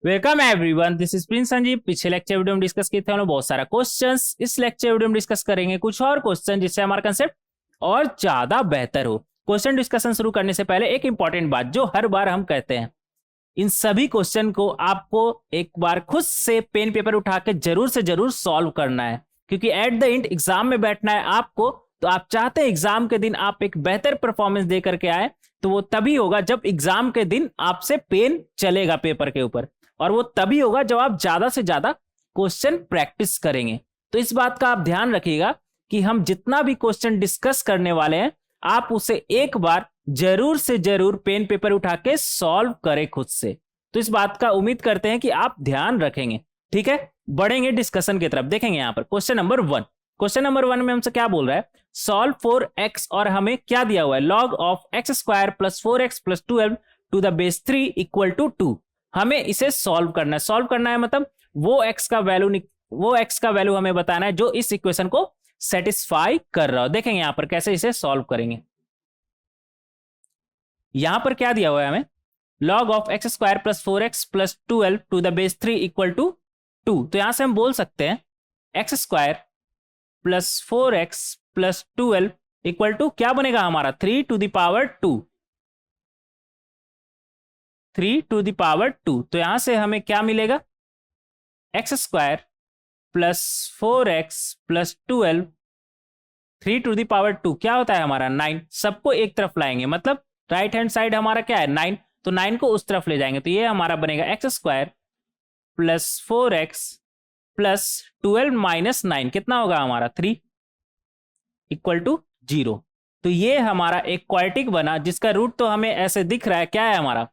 Welcome everyone, this is Prince Sanjeev. पिछले lecture video में discuss किए थे हम लोग बहुत सारा क्वेश्चंस। इस लेक्चर वीडियो में डिस्कस करेंगे कुछ और क्वेश्चन जिससे हमारा कंसेप्ट और ज्यादा बेहतर हो। क्वेश्चन डिस्कशन शुरू करने से पहले एक इंपॉर्टेंट बात जो हर बार हम कहते हैं, इन सभी क्वेश्चन को आपको एक बार खुद से पेन पेपर उठा के जरूर से जरूर सॉल्व करना है, क्योंकि एट द एंड एग्जाम में बैठना है आपको। तो आप चाहते हैं एग्जाम के दिन आप एक बेहतर परफॉर्मेंस दे करके आए, तो वो तभी होगा जब एग्जाम के दिन आपसे पेन चलेगा पेपर के ऊपर, और वो तभी होगा जब आप ज्यादा से ज्यादा क्वेश्चन प्रैक्टिस करेंगे। तो इस बात का आप ध्यान रखिएगा कि हम जितना भी क्वेश्चन डिस्कस करने वाले हैं आप उसे एक बार जरूर से जरूर पेन पेपर उठा के सॉल्व करें खुद से। तो इस बात का उम्मीद करते हैं कि आप ध्यान रखेंगे। ठीक है, बढ़ेंगे डिस्कशन की तरफ। देखेंगे यहाँ पर क्वेश्चन नंबर 1। क्वेश्चन नंबर 1 में हमसे क्या बोल रहा है, सॉल्व फॉर x, और हमें क्या दिया हुआ है, log of x square plus 4x plus 12 to the base 3 equal to 2। हमें इसे सॉल्व करना है। सॉल्व करना है मतलब वो x का वैल्यू हमें बताना है जो इस इक्वेशन को सेटिस्फाई कर रहा हो। देखेंगे यहां पर कैसे इसे सॉल्व करेंगे। यहां पर क्या दिया हुआ है हमें, log of x square plus 4x plus 12 to the base 3 equal to 2। तो यहां से हम बोल सकते हैं x square plus 4x plus 12 equal to क्या बनेगा हमारा, 3 to the power 2। 3 to the power 2। तो यहां से हमें क्या मिलेगा, x square plus 4x plus 12, 3 to the power 2 क्या होता है हमारा 9। सबको एक तरफ लाएंगे, मतलब राइट हैंड साइड हमारा क्या है 9, तो 9 को उस तरफ ले जाएंगे। तो ये हमारा बनेगा x square plus 4x plus 12 minus 9 कितना होगा हमारा 3 इक्वल टू 0। तो ये हमारा एक क्वाड्रेटिक बना जिसका रूट तो हमें ऐसे दिख रहा है, क्या है हमारा,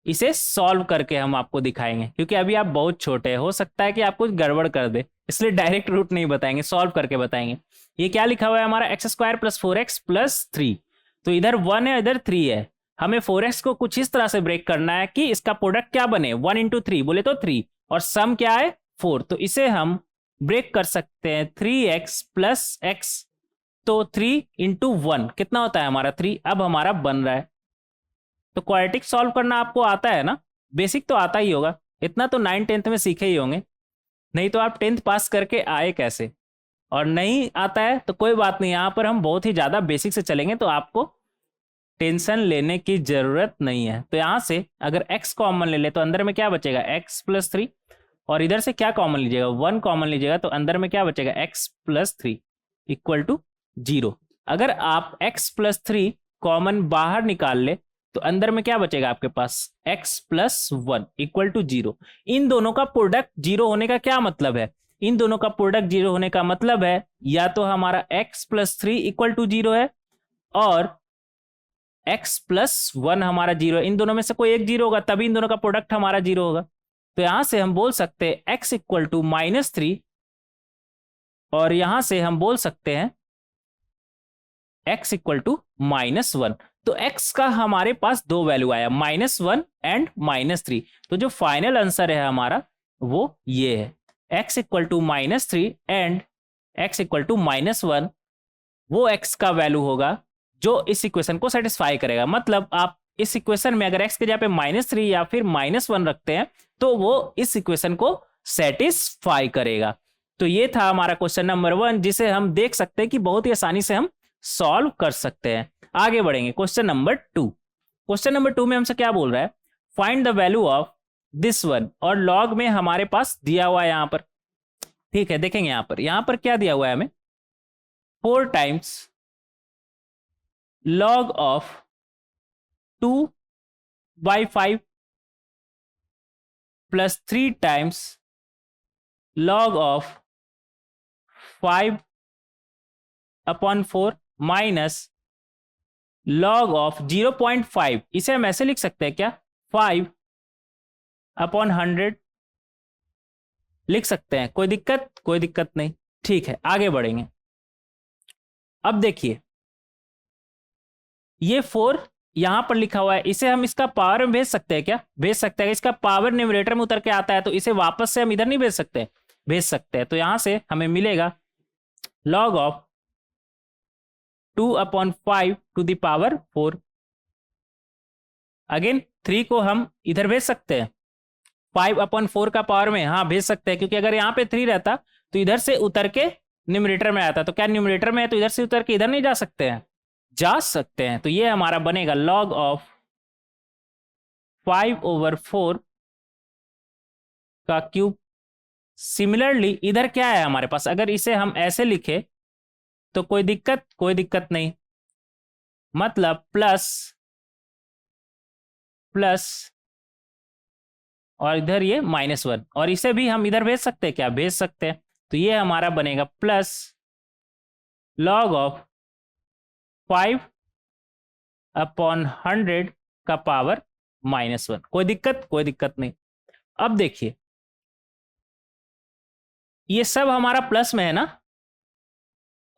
इसे सॉल्व करके हम आपको दिखाएंगे, क्योंकि अभी आप बहुत छोटे हैं, हो सकता है कि आप कुछ गड़बड़ कर दे, इसलिए डायरेक्ट रूट नहीं बताएंगे, सॉल्व करके बताएंगे। ये क्या लिखा हुआ है हमारा, x square plus 4x plus 3। तो इधर 1 है इधर 3 है, हमें 4x को कुछ इस तरह से ब्रेक करना है कि इसका प्रोडक्ट क्या बने, 1 इंटू 3 बोले तो 3, और सम क्या है 4। तो इसे हम ब्रेक कर सकते हैं 3x प्लस x, तो 3 इंटू 1 कितना होता है हमारा 3। अब हमारा बन रहा है, तो क्वाड्रेटिक सॉल्व करना आपको आता है ना, बेसिक तो आता ही होगा, इतना तो 9th 10th में सीखे ही होंगे, नहीं तो आप 10th पास करके आए कैसे। और नहीं आता है तो कोई बात नहीं, यहाँ पर हम बहुत ही ज़्यादा बेसिक से चलेंगे, तो आपको टेंशन लेने की जरूरत नहीं है। तो यहाँ से अगर x कॉमन ले ले तो अंदर में क्या बचेगा, x प्लस 3, और इधर से क्या कॉमन लीजिएगा, 1 कॉमन लीजिएगा, तो अंदर में क्या बचेगा, x प्लस 3 इक्वल टू 0। अगर आप x प्लस 3 कॉमन बाहर निकाल ले तो अंदर में क्या बचेगा आपके पास, x प्लस 1 इक्वल टू 0। इन दोनों का प्रोडक्ट 0 होने का क्या मतलब है, इन दोनों का प्रोडक्ट 0 होने का मतलब है या तो हमारा x प्लस 3 इक्वल टू 0 है, और x प्लस 1 हमारा 0 है। इन दोनों में से कोई एक 0 होगा, तभी इन दोनों का प्रोडक्ट हमारा 0 होगा। तो यहां से हम बोल सकते हैं x इक्वल टू -3, और यहां से हम बोल सकते हैं x इक्वल टू -1। तो x का हमारे पास दो वैल्यू आया, -1 एंड -3। तो जो फाइनल आंसर है हमारा वो ये है, x equal to -3 and x equal to -1। वो x का वैल्यू होगा जो इस इक्वेशन को सेटिस्फाई करेगा। मतलब आप इस इक्वेशन में अगर x के जगह पे -3 या फिर -1 रखते हैं तो वो इस इक्वेशन को सेटिस्फाई करेगा। तो ये था हमारा क्वेश्चन नंबर 1, जिसे हम देख सकते हैं कि बहुत ही आसानी से हम सॉल्व कर सकते हैं। आगे बढ़ेंगे क्वेश्चन नंबर 2। क्वेश्चन नंबर 2 में हमसे क्या बोल रहा है, find the value of this one, और लॉग में हमारे पास दिया हुआ है यहां पर। ठीक है, देखेंगे यहां पर क्या दिया हुआ है हमें, 4 times log of 2/5 plus 3 times log of 5/4 minus log of 0.5। इसे हम ऐसे लिख सकते हैं क्या, 5/100 लिख सकते हैं, कोई दिक्कत नहीं। ठीक है, आगे बढ़ेंगे। अब देखिए ये 4 यहां पर लिखा हुआ है, इसे हम इसका पावर में भेज सकते हैं क्या, भेज सकते हैं। इसका पावर न्यूमरेटर में उतर के आता है तो इसे वापस से हम इधर नहीं भेज सकते, भेज सकते हैं। तो यहां से हमें मिलेगा log of 2/5 to the power 4। Again 3 को हम इधर भेज सकते हैं, 5/4 का पावर में, हाँ भेज सकते हैं, क्योंकि अगर यहाँ पे 3 रहता तो इधर से उतर के न्यूमरेटर में आता, तो क्या न्यूमरेटर में है तो इधर से उतर के इधर नहीं जा सकते हैं? जा सकते हैं। तो ये हमारा बनेगा log ऑफ 5/4 का क्यूब। सिमिलरली इधर क्या है हमारे पास, अगर इसे हम ऐसे लिखे तो कोई दिक्कत नहीं, मतलब प्लस प्लस और इधर ये -1, और इसे भी हम इधर भेज सकते हैं, क्या भेज सकते हैं। तो ये हमारा बनेगा प्लस log ऑफ 5/100 का पावर -1। कोई दिक्कत नहीं। अब देखिए ये सब हमारा प्लस में है ना,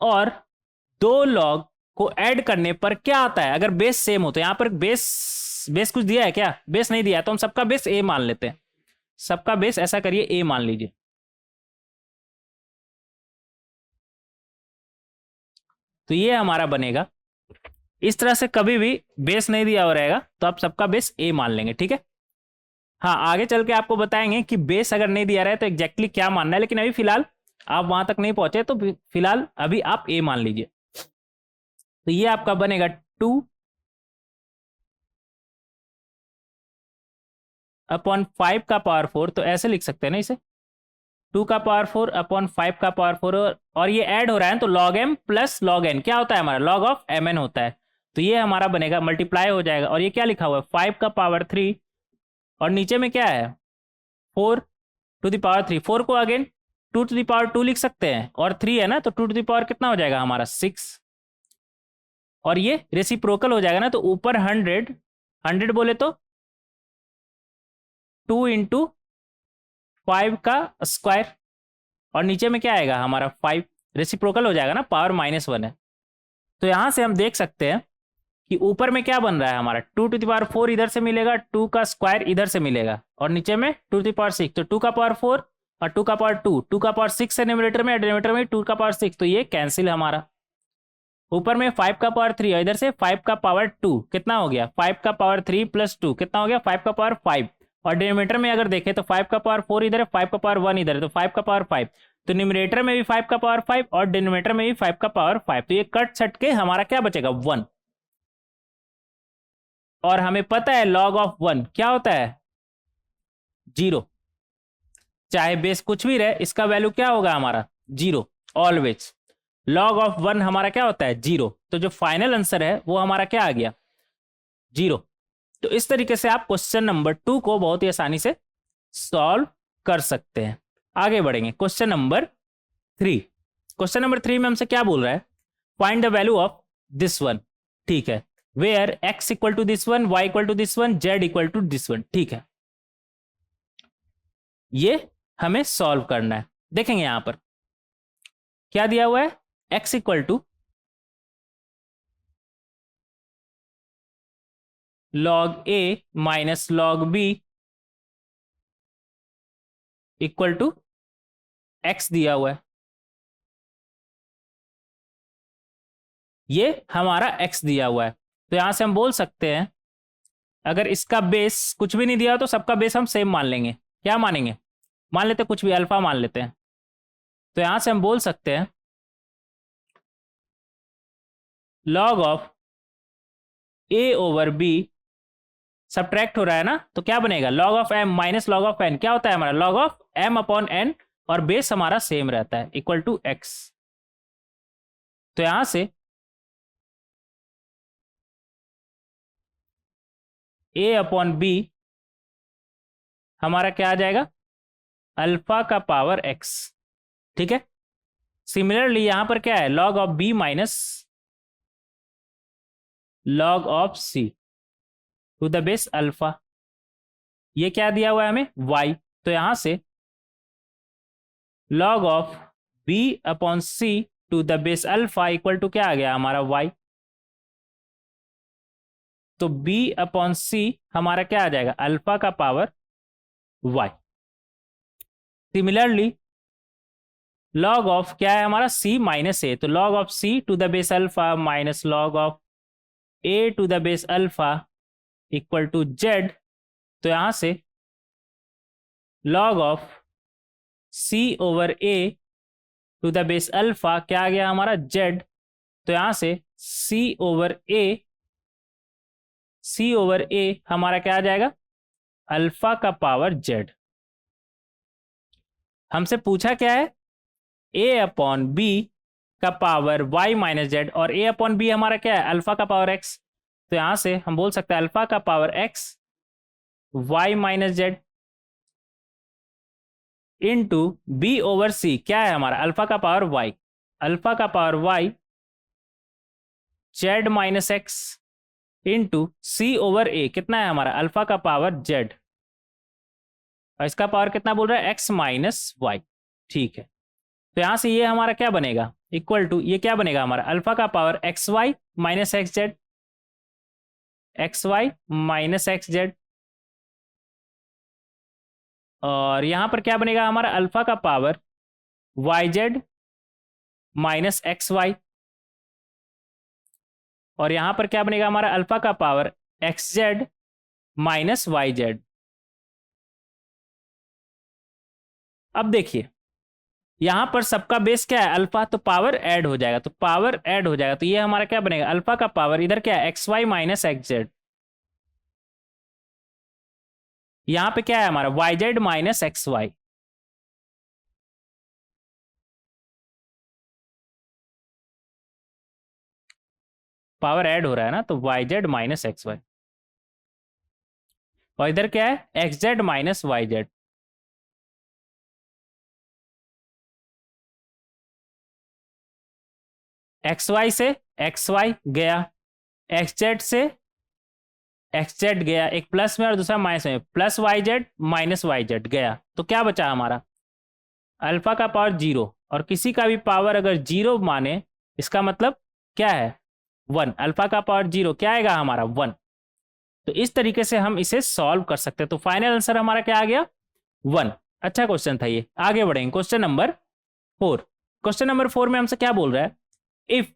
और 2 लॉग को ऐड करने पर क्या आता है, अगर बेस सेम हो तो यहां पर बेस कुछ दिया है क्या? बेस नहीं दिया है, तो हम सबका बेस ए मान लेते हैं। सबका बेस ऐसा करिए ए मान लीजिए। तो ये हमारा बनेगा इस तरह से, कभी भी बेस नहीं दिया हो रहेगा तो आप सबका बेस ए मान लेंगे, ठीक है। हाँ आगे चल के आपको बताएंगे कि बेस अगर नहीं दिया रहा है तो एग्जैक्टली क्या मानना है, लेकिन अभी फिलहाल आप वहां तक नहीं पहुंचे, तो फिलहाल अभी आप ए मान लीजिए। तो ये आपका बनेगा 2/5 का पावर 4, तो ऐसे लिख सकते हैं ना इसे, 2 का पावर 4/5 का पावर 4, और ये ऐड हो रहा है तो log m plus log n क्या होता है हमारा, log ऑफ mn होता है। तो ये हमारा बनेगा मल्टीप्लाई हो जाएगा, और ये क्या लिखा हुआ है 5 का पावर 3, और नीचे में क्या है 4/3। 4 को अगेन 2/2 लिख सकते हैं, और 3 है ना तो 2 कितना हो जाएगा हमारा 6, और ये रेसिप्रोकल हो जाएगा ना, तो ऊपर 100 बोले तो 2 × 5 का स्क्वायर, और नीचे में क्या आएगा हमारा 5, रेसिप्रोकल हो जाएगा ना, पावर -1 है। तो यहां से हम देख सकते हैं कि ऊपर में क्या बन रहा है हमारा 2⁴ इधर से मिलेगा, 2 का स्क्वायर इधर से मिलेगा, और नीचे में 2⁶, तो 2 का पावर 4 और 2 का पावर 2, 2 का पावर 6 है न्यूमरेटर में, डिनोमिनेटर में 2 का पावर 6, तो ये कैंसिल हमारा। ऊपर में 5 का पावर 3 और इधर से 5 का पावर 2 कितना हो गया, 5 का पावर 3 + 2 कितना हो गया 5 का पावर 5, और डिनोमिनेटर में अगर देखें तो 5 का पावर 4 इधर है, 5 का पावर 1 इधर है, तो 5 का पावर 5, तो न्यूमरेटर में भी 5 का पावर 5 और डिनोमिनेटर में भी 5 का पावर 5, तो ये कट छट के हमारा क्या बचेगा 1। और हमें पता है log ऑफ 1 क्या होता है 0, चाहे बेस कुछ भी रहे इसका वैल्यू क्या होगा हमारा 0 ऑलवेज। log ऑफ 1 हमारा क्या होता है 0, तो जो फाइनल आंसर है वो हमारा क्या आ गया 0। तो इस तरीके से आप क्वेश्चन नंबर 2 को बहुत ही आसानी से सॉल्व कर सकते हैं। आगे बढ़ेंगे क्वेश्चन नंबर 3। क्वेश्चन नंबर 3 में हमसे क्या बोल रहा है, find the value of this one, ठीक है, where x equal to this one, y equal to this one, z equal to this one, ठीक है। ये हमें सॉल्व करना है। देखेंगे यहां पर क्या दिया हुआ है, x equal to log a minus log b equal to x दिया हुआ है, ये हमारा x दिया हुआ है। तो यहां से हम बोल सकते हैं अगर इसका बेस कुछ भी नहीं दिया तो सबका बेस हम सेम मान लेंगे, क्या मानेंगे, मान लेते कुछ भी अल्फा मान लेते हैं। तो यहां से हम बोल सकते हैं log ऑफ a/b सब्ट्रैक्ट हो रहा है ना, तो क्या बनेगा log of m minus log of n क्या होता है हमारा log ऑफ m/n, और बेस हमारा सेम रहता है इक्वल टू x। तो यहां से a/b हमारा क्या आ जाएगा अल्फा का पावर x, ठीक है। सिमिलरली यहां पर क्या है log of b minus log of c to the base alpha, ये क्या दिया हुआ है हमें y। तो यहां से log of b/c to the base alpha equal to क्या आ गया हमारा y। तो b/c हमारा क्या आ जाएगा अल्फा का power y। Similarly log of क्या है हमारा c माइनस a, तो log of c to the base alpha minus log of a to the base alpha equal to z। तो यहां से log of c over a to the base alpha, क्या आ गया हमारा z, तो यहां से c ओवर a हमारा क्या आ जाएगा, अल्फा का पावर z। हमसे पूछा क्या है, a अपॉन b का पावर y माइनस जेड, और a अपॉन बी हमारा क्या है, अल्फा का पावर x। तो यहां से हम बोल सकते हैं अल्फा का power x y minus z into b over c, क्या है हमारा, अल्फा का पावर y, अल्फा का power y z minus x into c over a, कितना है हमारा, अल्फा का पावर z, और इसका पावर कितना बोल रहा है, x माइनस वाई। ठीक है, तो यहां से ये हमारा क्या बनेगा, इक्वल टू, ये क्या बनेगा हमारा, अल्फा का power x y minus x z, x y minus x z, और यहां पर क्या बनेगा हमारा, अल्फा का power y z minus x y, और यहां पर क्या बनेगा हमारा, अल्फा का power x z minus y z. अब देखिए यहां पर सबका बेस क्या है, अल्फा, तो पावर ऐड हो जाएगा, तो पावर ऐड हो जाएगा, तो ये हमारा क्या बनेगा, अल्फा का पावर इधर क्या है, x y minus x z, यहां पे क्या है हमारा, y z minus x y. Power add हो रहा है ना, तो y z minus x y, और इधर क्या है, x z minus y z. X y से एक्स वाई गया, एक्स जेड से एक्स जेड गया, एक प्लस में और दूसरा माइनस में, plus y z minus y z गया, तो क्या बचा हमारा, अल्फा का पावर जीरो, और किसी का भी पावर अगर जीरो माने इसका मतलब क्या है, वन, अल्फा का पावर जीरो क्या आएगा हमारा, वन। तो इस तरीके से हम इसे सॉल्व कर सकते हैं, तो फाइनल आंसर हमारा क्या आ गया, वन। अच्छा क्वेश्चन था ये, आगे बढ़ेंगे क्वेश्चन नंबर 4। क्वेश्चन नंबर 4 में हमसे क्या बोल रहा है, if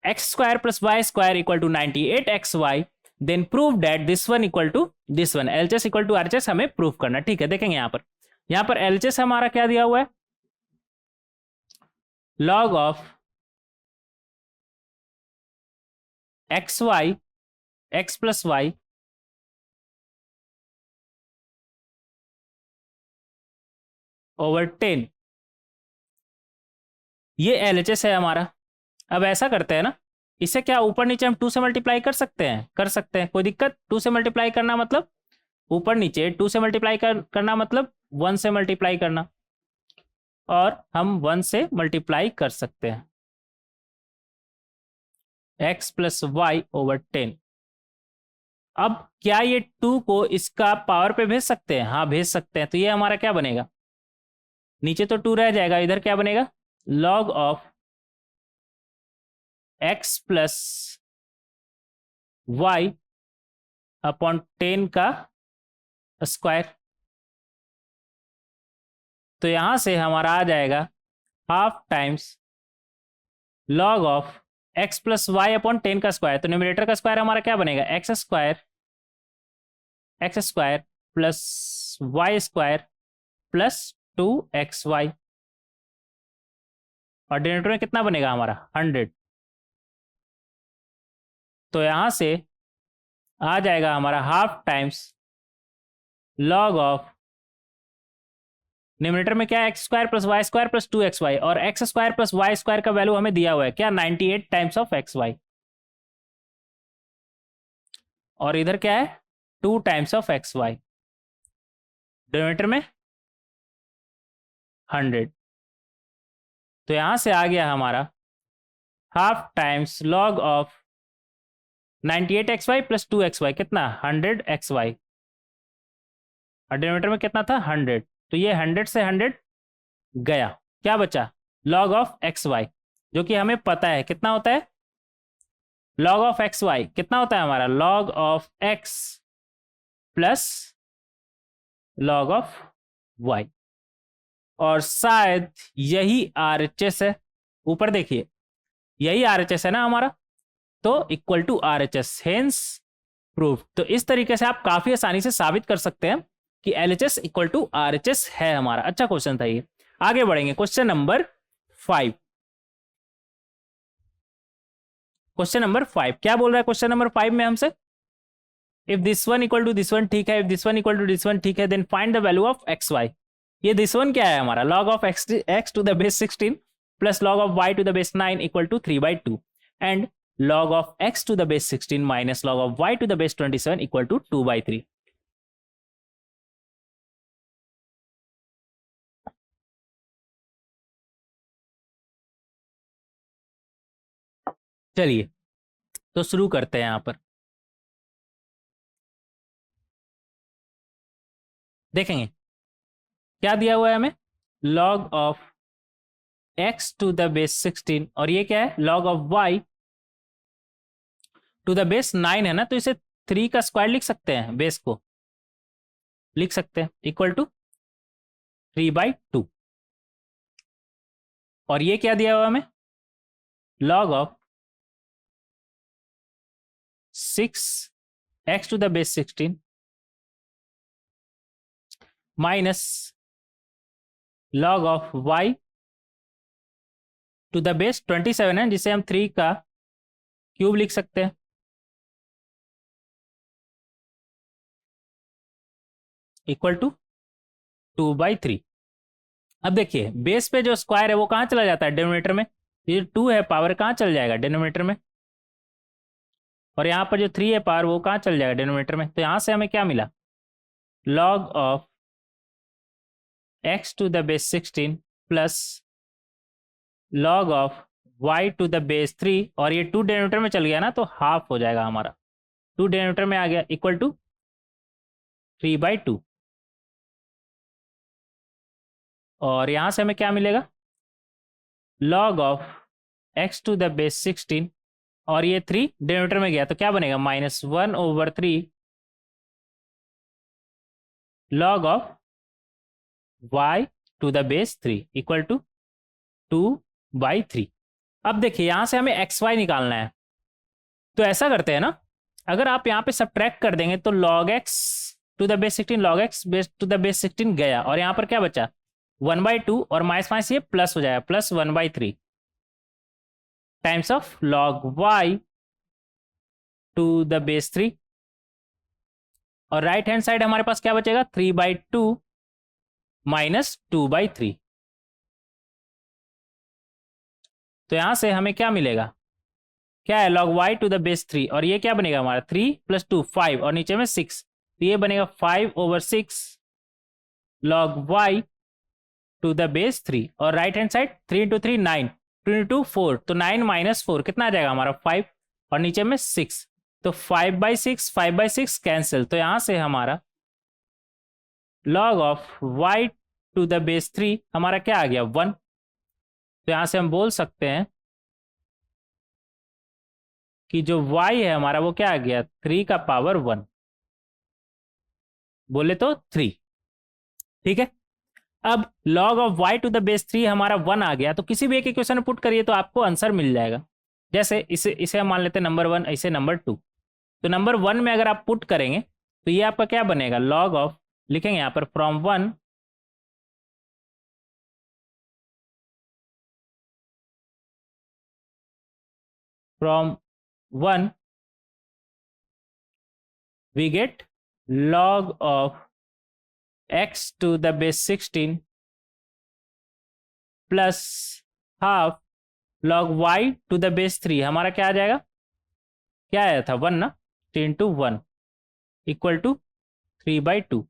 x square plus y square equal to 98xy then prove that this one equal to this one, LHS equal to RHS हमें प्रूव करना। ठीक है, देखेंगे यहाँ पर एलएचएस हमारा क्या दिया हुआ है, log of x y x plus y over 10, ये एलएचएस है हमारा। अब ऐसा करते हैं ना, इसे क्या ऊपर नीचे हम 2 से मल्टीप्लाई कर सकते हैं, कर सकते हैं, कोई दिक्कत, 2 से मल्टीप्लाई करना मतलब ऊपर नीचे, 2 से मल्टीप्लाई करना मतलब 1 से मल्टीप्लाई करना, और हम 1 से मल्टीप्लाई कर सकते हैं, एक्स प्लस वाई ओवर 10। अब क्या ये 2 को इसका पावर पे भेज सकते हैं, हाँ भेज सकते हैं, तो ये हमारा क्या बनेगा, नीचे तो 2 रह जाएगा, इधर क्या बनेगा, log of x plus y upon 10 का स्क्वायर, तो यहां से हमारा आ जाएगा half times log of x plus y upon 10 का स्क्वायर, तो न्यूमरेटर का स्क्वायर हमारा क्या बनेगा, x square plus y square plus 2xy, और डिनोमिनेटर में कितना बनेगा हमारा 100, तो यहां से आ जाएगा हमारा half times log of, numerator में क्या है, x square plus y square plus 2xy, और x square plus y square का वैल्यू हमें दिया हुआ है क्या, 98 टाइम्स ऑफ xy, और इधर क्या है 2 टाइम्स ऑफ xy, डिनोमिनेटर में 100, तो यहां से आ गया हमारा half times log of 98xy plus 2xy, कितना 100xy, और डिनोमिनेटर में कितना था 100, तो ये 100 से 100 गया, क्या बचा, log ऑफ xy, जो कि हमें पता है कितना होता है, log ऑफ xy कितना होता है हमारा, log of x plus log of y, और शायद यही RHS है, ऊपर देखिए यही RHS है ना हमारा, तो equal to RHS, hence proof. तो इस तरीके से आप काफी आसानी से साबित कर सकते हैं कि LHS इक्वल टू RHS है हमारा। अच्छा क्वेश्चन था ये। आगे बढ़ेंगे, क्वेश्चन नंबर 5। क्वेश्चन नंबर 5 क्या बोल रहा है क्वेश्चन नंबर 5 में हमसे? If this one equal to this one, ठीक है, if this one equal to this one, ठीक है, then find the value of x y. ये दिस वन क्या है हमारा? log of x to the base 16 plus log of y to the base 9 equal to 3/2 and log of x to the base 16 minus log of y to the base 27 equal to 2/3। चलिए तो शुरू करते हैं। यहां पर देखेंगे क्या दिया हुआ है हमें, log of x to the base 16 और ये क्या है log of y to the base 9 है ना, तो इसे 3 का स्क्वायर लिख सकते हैं, बेस को लिख सकते हैं इक्वल टू 3/2। और ये क्या दिया हुआ हमें, log of 6x to the base 16 minus log of y to the base 27 है, जिसे हम 3 का क्यूब लिख सकते हैं इक्वल टू 2/3। अब देखिए बेस पे जो स्क्वायर है वो कहाँ चला जाता है, डिनोमिनेटर में। ये 2 है पावर कहाँ चल जाएगा, डिनोमिनेटर में। और यहाँ पर जो 3 है पावर वो कहाँ चल जाएगा, डिनोमिनेटर में। तो यहाँ से हमें क्या मिला, log of x to the base 16 plus log of y to the base 3, और ये 2 डिनोमिनेटर में चल गया ना तो हाफ हो जाएगा हमारा, 2 डिनोमिनेटर में आ गया इक्वल टू 3/2। और यहाँ से हमें क्या मिलेगा, log of x to the base 16 और ये 3 डिनोमिनेटर में गया तो क्या बनेगा, -1/3 log of y to the base 3 equal to 2/3। अब देखिए यहाँ से हमें एक्स वाई निकालना है, तो ऐसा करते हैं ना, अगर आप यहाँ पे सब्ट्रैक्ट कर देंगे तो log x to the base 16 log x base to the base 16 गया, और यहाँ पर क्या बचा 1/2 और माइनस माइनस ये प्लस हो जाएगा, plus 1/3 times of log y to the base 3। और राइट हैंड साइड हमारे पास क्या बचेगा, 3/2 माइनस 2/3। तो यहां से हमें क्या मिलेगा, क्या है log y to the base 3, और ये क्या बनेगा हमारा 3 + 2 5 और नीचे में 6, तो ये बनेगा 5/6 log y to the base 3। और राइट हैंड साइड 3 × 3 9, 2 × 2 4, तो 9 - 4 कितना आ जाएगा हमारा 5, और नीचे में 6, तो 5/6 5/6 कैंसिल। तो यहां से हमारा log of y to the base 3 हमारा क्या आ गया 1। तो यहां से हम बोल सकते हैं कि जो y है हमारा वो क्या आ गया 3 का पावर 1, बोले तो 3। ठीक है, अब log of y to the base 3 हमारा 1 आ गया, तो किसी भी एक इक्वेशन में पुट करिए तो आपको आंसर मिल जाएगा। जैसे इसे हम मान लेते हैं नंबर 1, इसे नंबर 2। तो नंबर 1 में अगर आप पुट करेंगे तो ये आपका क्या बनेगा, log ऑफ, लिखेंगे यहाँ पर from 1 we get log of x to the base 16 plus half log y to the base 3 हमारा क्या आ जाएगा, क्या आया था 1 ना, 3 × 1 इक्वल टू 3/2।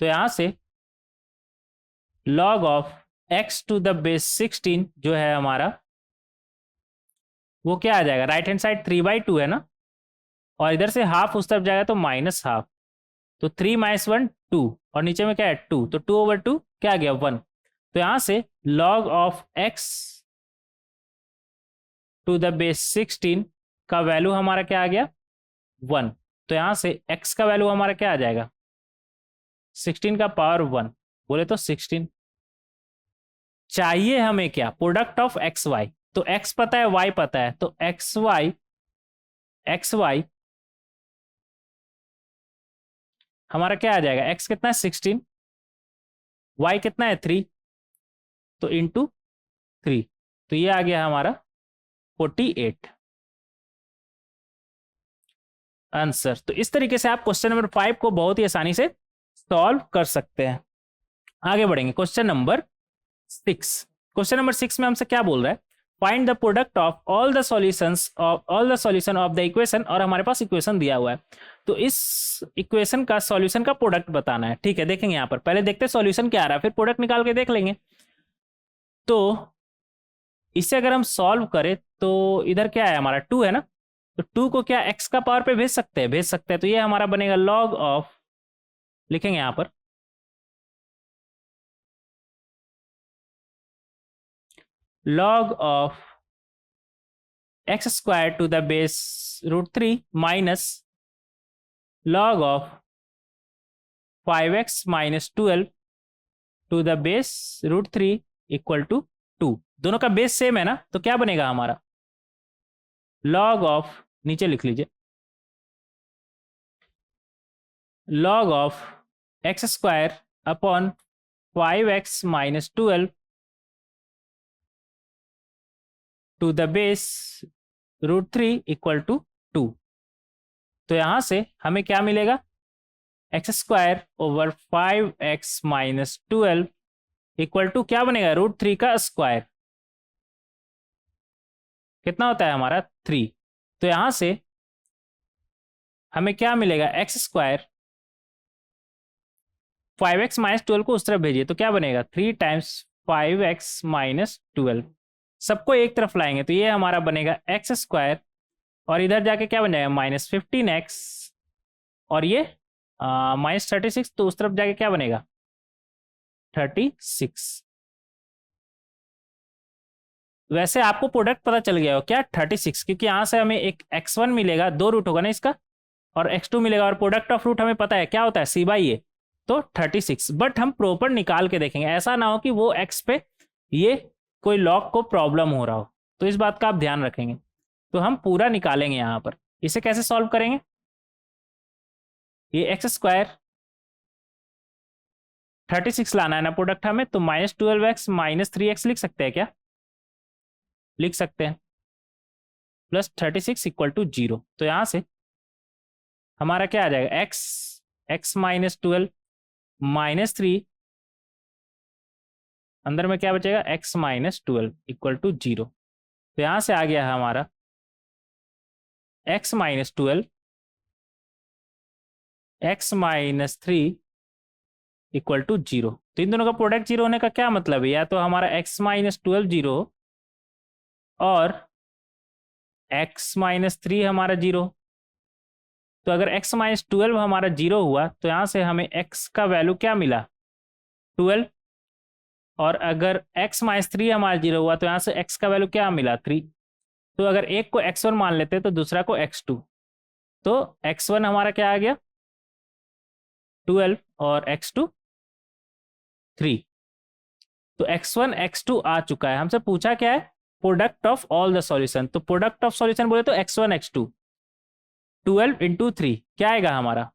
तो यहां से log of x to the base 16 जो है हमारा वो क्या आ जाएगा, राइट हैंड साइड 3/2 है ना, और इधर से हाफ उस तरफ जाएगा तो -½ तो 3 - 1 2, और नीचे में क्या है 2, तो 2/2 क्या आ गया 1। तो यहां से log of x to the base 16 का वैल्यू हमारा क्या आ गया 1। तो यहां से x का वैल्यू हमारा क्या आ जाएगा 16 का पावर 1, बोले तो 16। चाहिए हमें क्या, प्रोडक्ट ऑफ एक्स वाई। तो x पता है y पता है, तो एक्स वाई हमारा क्या आ जाएगा, x कितना है 16, y कितना है 3, तो इंटू 3, तो ये आ गया हमारा 48 आंसर। तो इस तरीके से आप क्वेश्चन नंबर 5 को बहुत ही आसानी से सॉल्व कर सकते हैं। आगे बढ़ेंगे क्वेश्चन नंबर 6। क्वेश्चन नंबर 6 में हमसे क्या बोल रहा है, find the product of all the solution of the equation, और हमारे पास इक्वेशन दिया हुआ है, तो इस इक्वेशन का सॉल्यूशन का प्रोडक्ट बताना है। ठीक है, देखेंगे यहाँ पर, पहले देखते हैं सॉल्यूशन क्या आ रहा है, फिर प्रोडक्ट निकाल के देख लेंगे। तो इसे अगर हम सॉल्व करें तो इधर क्या है हमारा 2 है ना, तो 2 को क्या x का पावर पे भेज सकते हैं, भेज सकते हैं, तो ये हमारा बनेगा log ऑफ, लिखेंगे यहाँ पर log of x square to the base √3 minus log of 5x minus 12 to the base √3 equal to 2। दोनों का बेस सेम है ना, तो क्या बनेगा हमारा log ऑफ, नीचे लिख लीजिए, log of x square upon 5x minus 12 to the base √3 equal to 2। तो यहां से हमें क्या मिलेगा, x square over 5x minus 12 equal to क्या बनेगा, √3 का स्क्वायर, कितना होता है हमारा 3। तो यहां से हमें क्या मिलेगा, एक्स स्क्वायर 5x माइनस 12 को उस तरफ भेजिए, तो क्या बनेगा 3 टाइम्स 5x माइनस 12, सबको एक तरफ लाएंगे तो ये हमारा बनेगा एक्स स्क्वायर, और इधर जाके क्या बन जाएगा -15x, और ये -36, तो उस तरफ जाके क्या बनेगा 36। वैसे आपको प्रोडक्ट पता चल गया हो क्या 36, क्योंकि यहाँ से हमें एक x1 मिलेगा, 2 रूट होगा ना इसका, और x2 मिलेगा, और प्रोडक्ट ऑफ रूट हमें पता है क्या होता है c/a, तो 36। बट हम प्रॉपर निकाल के देखेंगे, ऐसा ना हो कि वो x पे ये कोई लॉग को प्रॉब्लम हो रहा हो, तो इस बात का आप ध्यान रखेंगे। तो हम पूरा निकालेंगे यहाँ पर, इसे कैसे सॉल्व करेंगे, ये एक्स स्क्वायर 36 लाना है ना प्रोडक्ट हमें, तो -12x माइनस 3x लिख सकते हैं क्या, लिख सकते हैं, प्लस 36 इक्वल टू 0। तो यहाँ से हमारा क्या आ जाएगा, x माइनस 12 माइनस 3, अंदर में क्या बचेगा x माइनस 12 इक्वल टू 0। तो यहाँ से आ गया हमारा x minus 12 x minus 3 equal to 0। तो इन दोनों का प्रोडक्ट 0 होने का क्या मतलब है, या तो हमारा x माइनस 12 0 और x माइनस 3 हमारा 0। तो अगर x माइनस 12 हमारा 0 हुआ तो यहाँ से हमें x का वैल्यू क्या मिला 12, और अगर x माइनस 3 हमारा 0 हुआ तो यहाँ से x का वैल्यू क्या मिला 3। तो अगर एक को x1 मान लेते हैं तो दूसरा को x2, तो x1 हमारा क्या आ गया 12 और x2 3। तो x1 x2 आ चुका है, हमसे पूछा क्या है product of all the solution, तो प्रोडक्ट ऑफ सॉल्यूशन बोले तो x1 x2 12 इंटू 3 क्या आएगा हमारा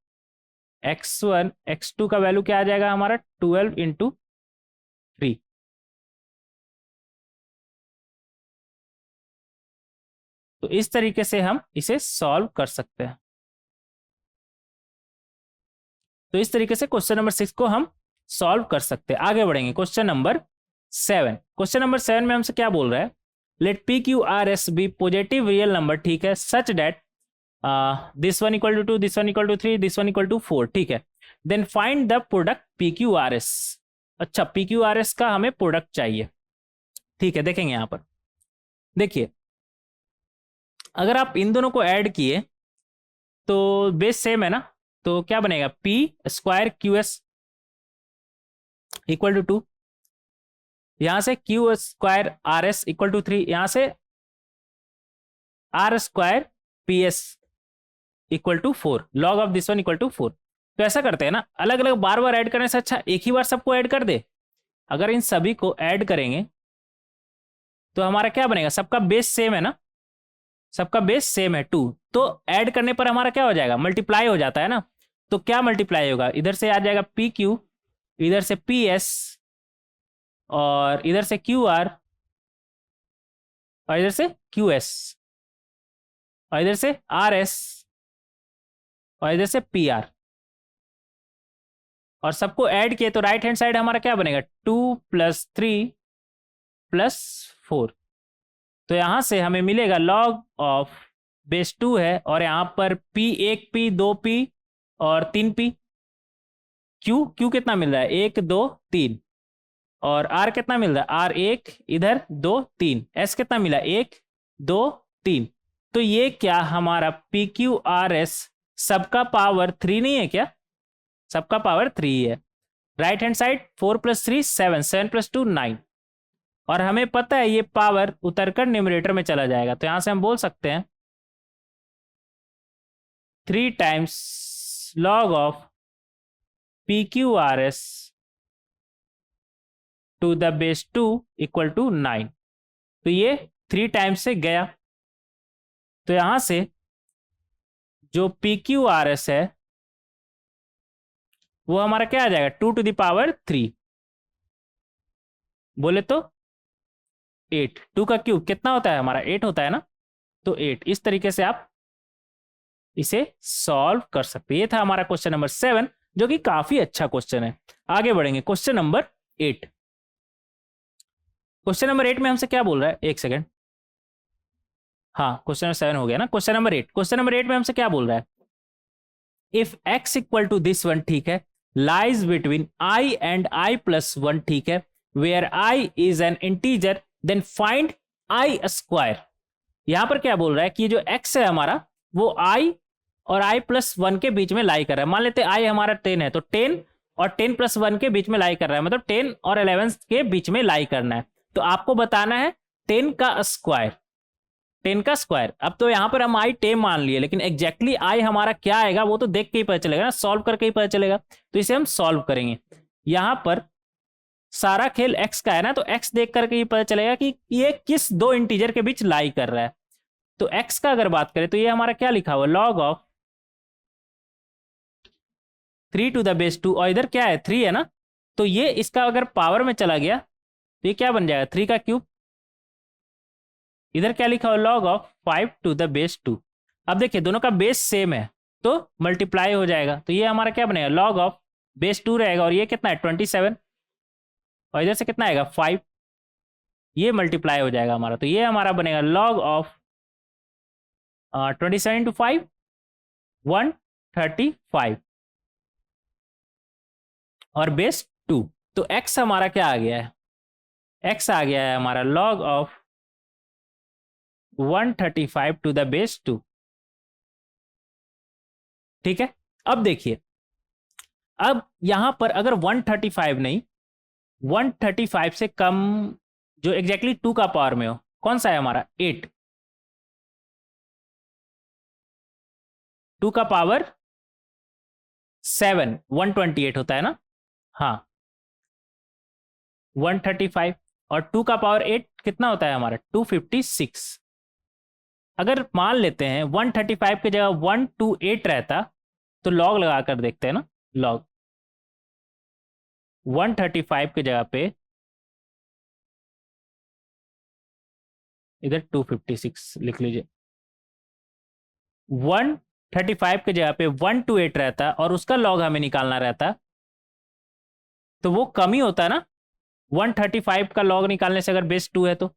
x1 x2 का वैल्यू क्या आ जाएगा हमारा 12 इंटू 3। तो इस तरीके से हम इसे सॉल्व कर सकते हैं। तो इस तरीके से क्वेश्चन नंबर 6 को हम सॉल्व कर सकते हैं। आगे बढ़ेंगे क्वेश्चन नंबर 7। क्वेश्चन नंबर 7 में हमसे क्या बोल रहा है, let p q r s be positive real number, ठीक है, such that this one equal to 2, this one equal to 3, this one equal to 4, ठीक है, then find the product p q r s. अच्छा, p q r s का हमें product चाहिए, ठीक है, देखेंगे यहां पर। देखिए अगर आप इन दोनों को ऐड किए तो बेस सेम है ना, तो क्या बनेगा p square q s equal to 2, यहां से q square r s equal to 3, यहां से r square p s equal to 4, log of this one equal to 4। तो ऐसा करते हैं ना, अलग अलग बार बार ऐड करने से अच्छा एक ही बार सबको ऐड कर दे। अगर इन सभी को ऐड करेंगे तो हमारा क्या बनेगा, सबका बेस सेम है ना, सबका बेस सेम है 2, तो ऐड करने पर हमारा क्या हो जाएगा मल्टीप्लाई हो जाता है ना, तो क्या मल्टीप्लाई होगा, इधर से आ जाएगा पी क्यू, इधर से पी एस, और इधर से क्यू आर, और इधर से क्यू एस, और इधर से आर एस, और इधर से पी आर, और सबको ऐड किए तो राइट हैंड साइड हमारा क्या बनेगा 2 + 3 + 4। तो यहां से हमें मिलेगा लॉग ऑफ बेस 2 है, और यहां पर पी 1 पी 2 पी और 3 पी, क्यू क्यू कितना मिल रहा है 1 2 3, और आर कितना मिल रहा है आर 1 इधर 2 3, एस कितना मिला 1 2 3। तो ये क्या हमारा पी क्यू आर एस सबका पावर 3 नहीं है क्या, सबका पावर 3 है। राइट हैंड साइड 4 + 3 7, 7 + 2 9, और हमें पता है ये पावर उतरकर न्यूमरेटर में चला जाएगा, तो यहां से हम बोल सकते हैं 3 times log of p q r s to the base 2 = 9। तो ये 3 टाइम्स से गया, तो यहां से जो पी क्यू आर एस है वो हमारा क्या आ जाएगा 2⁻³ बोले तो 8, 2 का क्यूब कितना होता है हमारा 8 होता है ना, तो 8। इस तरीके से आप इसे सॉल्व कर सकते हैं। ये था हमारा क्वेश्चन नंबर 7, जो कि काफी अच्छा क्वेश्चन है। आगे बढ़ेंगे क्वेश्चन नंबर 8। क्वेश्चन नंबर 8 में हमसे क्या बोल रहा है, एक सेकेंड, हाँ क्वेश्चन नंबर 7 हो गया ना, क्वेश्चन नंबर 8। क्वेश्चन नंबर 8 में हमसे क्या बोल रहा है, इफ x = दिस वन, ठीक है, lies between i and i+1, ठीक है, where i is an integer, then find i²। यहां पर क्या बोल रहा है कि जो x है हमारा वो i और i+1 के बीच में लाई कर रहा है। मान लेते i हमारा 10 है, तो 10 और 10+1 के बीच में लाई कर रहा है, मतलब 10 और 11 के बीच में लाई करना है। तो आपको बताना है 10 का स्क्वायर, 10 का स्क्वायर। अब तो यहां पर हम i 10 मान लिए, लेकिन एग्जैक्टली i हमारा क्या आएगा वो तो देख के ही पता चलेगा ना, सॉल्व करके ही पता चलेगा। तो इसे हम सॉल्व करेंगे। यहां पर सारा खेल x का है ना, तो x देख करके ही पता चलेगा कि ये किस दो इंटीजर के बीच लाई कर रहा है। तो x का अगर बात करें तो ये हमारा क्या लिखा हुआ, लॉग ऑफ 3⁻², और इधर क्या है 3 है ना, तो ये इसका अगर पावर में चला गया तो ये क्या बन जाएगा 3 का क्यूब। इधर क्या लिखा हुआ, लॉग ऑफ 5⁻²। अब देखिए दोनों का बेस सेम है तो मल्टीप्लाई हो जाएगा, तो ये हमारा क्या बनेगा लॉग ऑफ बेस 2 रहेगा, और ये कितना है 27, और इधर से कितना आएगा 5, ये मल्टीप्लाई हो जाएगा हमारा। तो ये हमारा बनेगा लॉग ऑफ 27 × 5 135, और बेस 2। तो x हमारा क्या आ गया है, x आ गया है हमारा लॉग ऑफ 135⁻²। ठीक है। अब देखिए, अब यहां पर अगर 135 नहीं, 135 से कम जो एग्जैक्टली 2 का पावर में हो, कौन सा है हमारा 8, 2 का पावर 7 128 होता है ना, हाँ 135, और 2 का पावर 8 कितना होता है हमारा 256। अगर मान लेते हैं 135 की जगह 128 रहता तो लॉग लगा कर देखते हैं ना, लॉग 135 की जगह पे इधर 256 लिख लीजिए, 135 की जगह पे 128 रहता और उसका लॉग हमें निकालना रहता, तो वो कम ही होता है ना 135 का लॉग निकालने से, अगर बेस 2 है तो।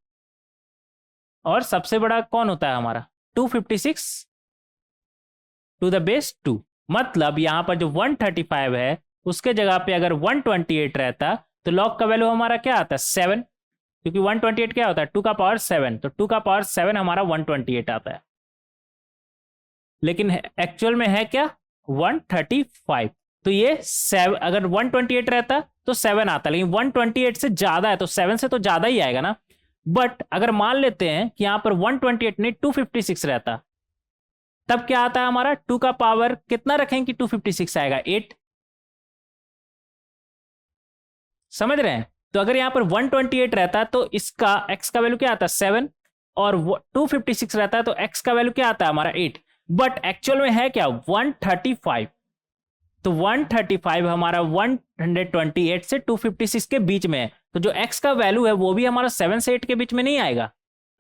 और सबसे बड़ा कौन होता है हमारा 256⁻²। मतलब यहां पर जो 135 है उसके जगह पे अगर 128 रहता तो लॉग का वैल्यू हमारा क्या आता है 7, क्योंकि 128 क्या होता है 2 का पावर 7, तो 2 का पावर 7 हमारा 128 आता है। लेकिन एक्चुअल में है क्या 135, तो ये 7, अगर 128 रहता तो 7 आता, लेकिन 128 से ज्यादा है तो 7 से तो ज्यादा ही आएगा ना। बट अगर मान लेते हैं कि यहां पर 128 नहीं 256 रहता, तब क्या आता है हमारा 2 का पावर कितना रखेंगे कि 256 आएगा 8, समझ रहे हैं। तो अगर यहां पर 128 रहता तो इसका x का वैल्यू क्या आता है 7, और 256 रहता है तो x का वैल्यू क्या आता है हमारा 8। बट एक्चुअल में है क्या 135, तो 135 हमारा 128 से 256 के बीच में है, तो जो x का वैल्यू है वो भी हमारा 7 से 8 के बीच में नहीं आएगा,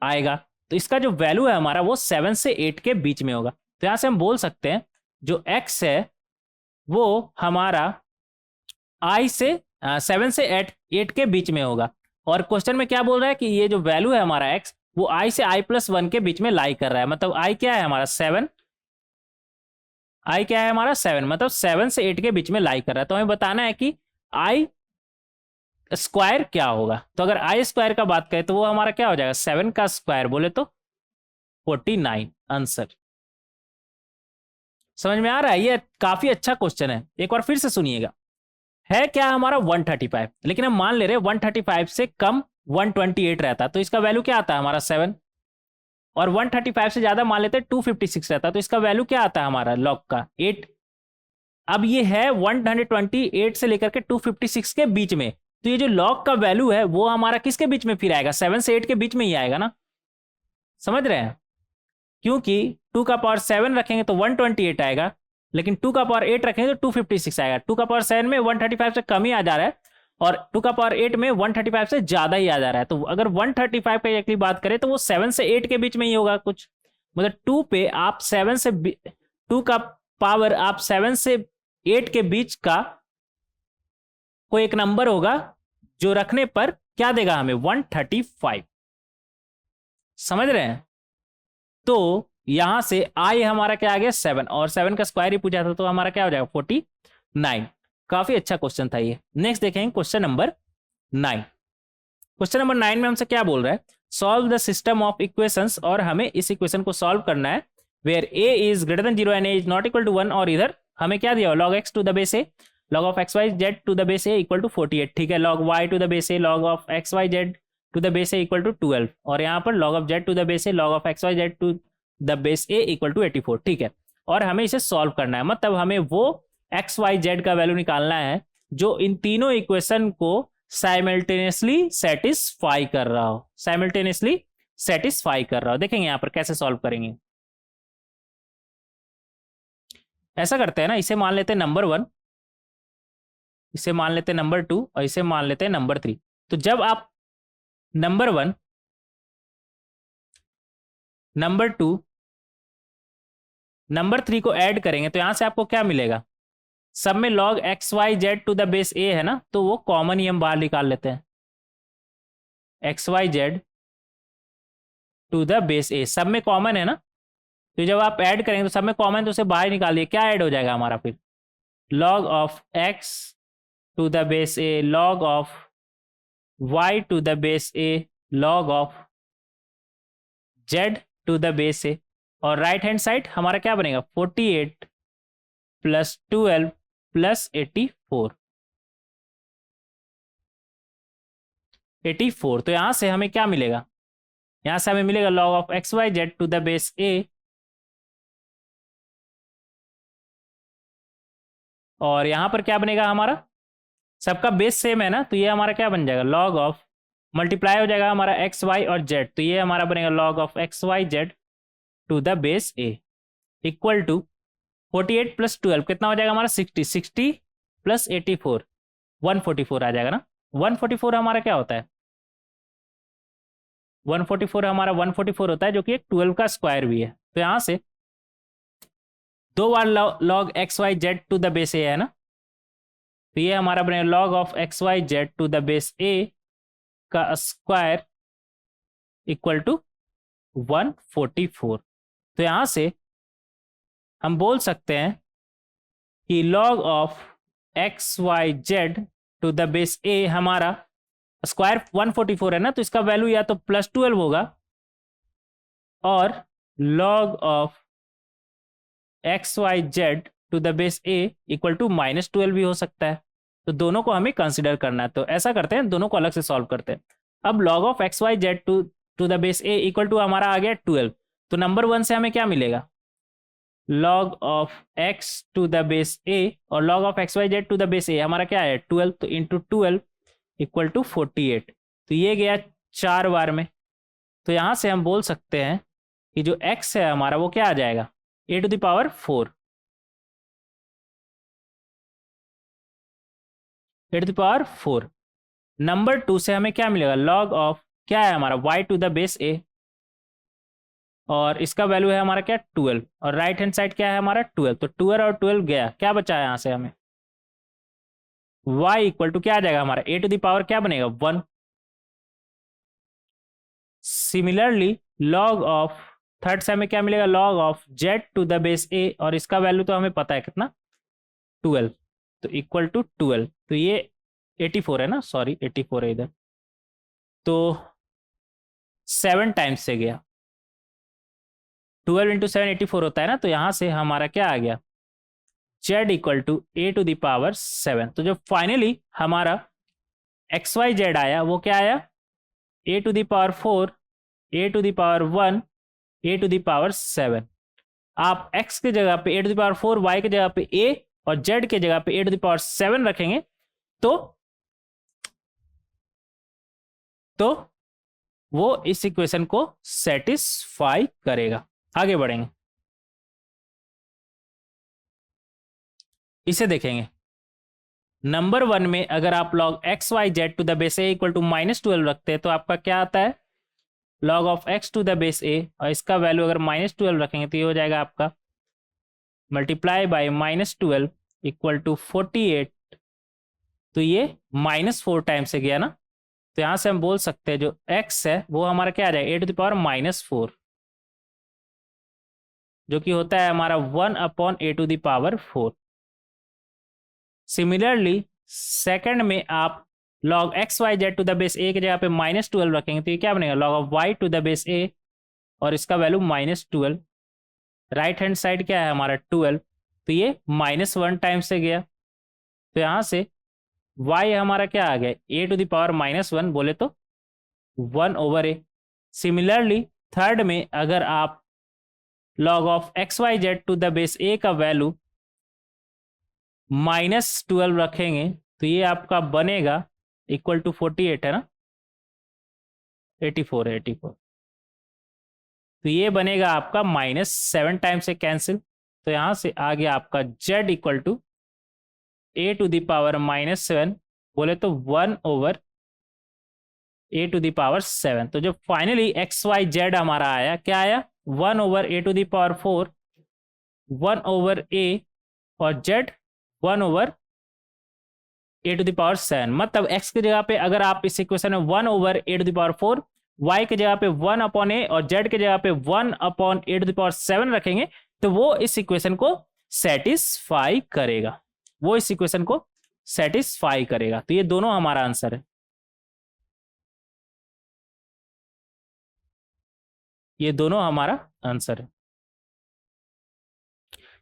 आएगा। तो इसका जो वैल्यू है हमारा वो 7 से 8 के बीच में होगा। तो यहां से हम बोल सकते हैं जो x है वो हमारा i से 7 से 8 के बीच में होगा। और क्वेश्चन में क्या बोल रहा है कि ये जो वैल्यू है हमारा x वो i से i+1 के बीच में लाई कर रहा है। मतलब i क्या है हमारा 7, i क्या है हमारा 7, मतलब 7 से 8 के बीच में लाई कर रहा है। तो हमें बताना है कि i स्क्वायर क्या होगा। तो अगर i स्क्वायर का बात करें तो वो हमारा क्या हो जाएगा, 7 का स्क्वायर बोले तो 49 आंसर। समझ में आ रहा है? ये काफी अच्छा क्वेश्चन है, एक बार फिर से सुनिएगा। है क्या हमारा 135, लेकिन हम मान ले रहे हैं 135 से कम 128 रहता तो इसका वैल्यू क्या आता है हमारा 7, और 135 से ज्यादा मान लेते हैं 256 रहता तो इसका वैल्यू क्या आता है हमारा लॉग का 8। अब ये है 128 से लेकर के 256 के बीच में, तो ये जो लॉग का वैल्यू है वो हमारा किसके बीच में फिर आएगा, 7 से 8 के बीच में ही आएगा ना। समझ रहे हैं? क्योंकि 2 का पावर 7 रखेंगे तो 128 आएगा, लेकिन 2 का पावर 8 रखेंगे तो 256 आएगा। 2 का पावर 7 में 135 से कम ही आ जा रहा है, और 2 का पावर 8 में 135 से ज्यादा ही आ जा रहा है। तो अगर 135 की एक्चुअली बात करें तो वो 7 से 8 के बीच में ही होगा कुछ। मतलब 2 पे आप 7 से 2 का पावर आप 7 से 8 के बीच का कोई एक नंबर होगा जो रखने पर क्या देगा हमें 135। समझ रहे हैं? तो यहां से i हमारा क्या आ गया 7, और 7 का स्क्वायर ही पूछा था तो हमारा क्या हो जाएगा 49। काफी अच्छा क्वेश्चन था ये। नेक्स्ट देखेंगे क्वेश्चन नंबर 9। क्वेश्चन नंबर 9 में हमसे क्या बोल रहा है, solve the system of equations, और हमें इस इक्वेशन को सॉल्व करना है where a is greater than 0 and a is not equal to 1, और इधर हमें क्या दिया log x to the base a log of x y z to the base a equal to 48। ठीक है, log y to the base a log of x y z to the base a equal to 12, और यहाँ पर log of z to the base a log of x y z to the base a equal to 84। ठीक है, और हमें इसे solve करना है, मतलब हमें वो एक्स वाई जेड का वैल्यू निकालना है जो इन तीनों इक्वेशन को साइमल्टेनियसली सेटिस्फाई कर रहा हो, साइमल्टेनियसली सेटिस्फाई कर रहा हो। देखेंगे यहाँ पर कैसे सॉल्व करेंगे। ऐसा करते हैं ना, इसे मान लेते हैं नंबर 1, इसे मान लेते हैं नंबर 2, और इसे मान लेते हैं नंबर 3। तो जब आप नंबर 1, नंबर 2, नंबर 3 को ऐड करेंगे तो यहां से आपको क्या मिलेगा, सब में log x y z to the base a है ना, तो वो कॉमन ही हम बाहर निकाल लेते हैं, x y z to the base a सब में कॉमन है ना। तो जब आप ऐड करेंगे तो सब में कॉमन, तो उसे बाहर निकालिए, क्या ऐड हो जाएगा हमारा फिर log of x to the base a log of y to the base a log of z to the base a, और राइट हैंड साइड हमारा क्या बनेगा 48 प्लस 12 प्लस 84। तो यहां से हमें क्या मिलेगा, यहां से हमें मिलेगा log of x y z to the base a, और यहां पर क्या बनेगा हमारा, सबका बेस सेम है ना, तो ये हमारा क्या बन जाएगा log ऑफ, मल्टीप्लाई हो जाएगा हमारा एक्स वाई और जेड, तो ये हमारा बनेगा log of x y z to the base a equal to 48 plus 12 कितना हो जाएगा हमारा 60, 60 प्लस 84 144 आ जाएगा ना। 144 हमारा क्या होता है, 144 हमारा 144 होता है जो कि एक 12 का स्क्वायर भी है। तो यहां से 2 बार log x y z to the base a है ना, तो ये हमारा बनेगा log of x y z to the base a का स्क्वायर इक्वल टू 144। तो यहां से हम बोल सकते हैं कि log of x y z to the base a हमारा स्क्वायर 144 है ना, तो इसका वैल्यू या तो प्लस 12 होगा, और log of x y z to the base a equal to -12 भी हो सकता है। तो दोनों को हमें कंसिडर करना है, तो ऐसा करते हैं दोनों को अलग से सॉल्व करते हैं। अब log of x y z to the base a equal to हमारा आ गया 12, तो नंबर 1 से हमें क्या मिलेगा log of x to the base a, और log of x y z to the base a हमारा क्या है 12, तो इंटू 12 इक्वल टू 48, तो ये गया 4 बार में। तो यहां से हम बोल सकते हैं कि जो x है हमारा वो क्या आ जाएगा a to the power 4, 4। Number 2 से हमें क्या मिलेगा, लॉग ऑफ क्या है हमारा y to the base a, और इसका वैल्यू है हमारा क्या 12, और राइट हैंड साइड क्या है हमारा 12, तो 12 और 12 गया, क्या बचा है यहाँ से हमें y इक्वल टू क्या आ जाएगा हमारा a टू द पावर क्या बनेगा 1। सिमिलरली लॉग ऑफ थर्ड से हमें क्या मिलेगा, log of z to the base a, और इसका वैल्यू तो हमें पता है कितना 12, तो इक्वल टू 12, तो ये 84 है ना, सॉरी 84 है इधर, तो 7 टाइम्स से गया, 12 इंटू 7 84 होता है ना, तो यहाँ से हमारा क्या आ गया z equal to a to the power 7। तो जो फाइनली हमारा XYZ आया वो क्या आया a to the power 4, a to the power 1, a to the power 7। आप x के जगह पे a to the power 4, y के जगह पे a और z के जगह पे a टू द पावर 7 रखेंगे तो वो इस इक्वेशन को सेटिस्फाई करेगा। आगे बढ़ेंगे, इसे देखेंगे। नंबर 1 में अगर आप log XYZ to the base a equal to -12 रखते हैं तो आपका क्या आता है log of x to the base a, और इसका वैल्यू अगर -12 रखेंगे तो ये हो जाएगा आपका मल्टीप्लाई बाय -12 इक्वल टू 48, तो ये -4 टाइम से गया ना, तो यहां से हम बोल सकते हैं जो x है वो हमारा क्या आ जाएगा a टू द पावर -4, जो कि होता है हमारा 1 upon a to the power 4। Similarly second में आप log XYZ to the base a की जगह पे -12 रखेंगे तो ये क्या बनेगा log of y to the base a, और इसका वैल्यू -12, राइट हैंड साइड क्या है हमारा 12, तो ये -1 टाइम से गया, तो यहाँ से y हमारा क्या आ गया a टू द पावर -1 बोले तो 1/a। सिमिलरली थर्ड में अगर आप log of XYZ to the base a का वैल्यू -12 रखेंगे तो ये आपका बनेगा इक्वल टू 48 है ना, 84 है 84, तो ये बनेगा आपका -7 टाइम से कैंसिल, तो यहाँ से आ गया आपका z equal to a to the power -7 बोले तो 1/a टू द पावर 7। तो जो फाइनली XYZ हमारा आया क्या आया 1/a to the power 4, 1/a, और z 1/a to the power 7। मतलब x की जगह पे अगर आप इस इक्वेशन में 1/a to the power 4, y की जगह पे 1/a और z की जगह पे 1/a टू द पावर 7 रखेंगे तो वो इस इक्वेशन को सेटिस्फाई करेगा, वो इस इक्वेशन को सेटिस्फाई करेगा। तो ये दोनों हमारा आंसर है, ये दोनों हमारा आंसर है।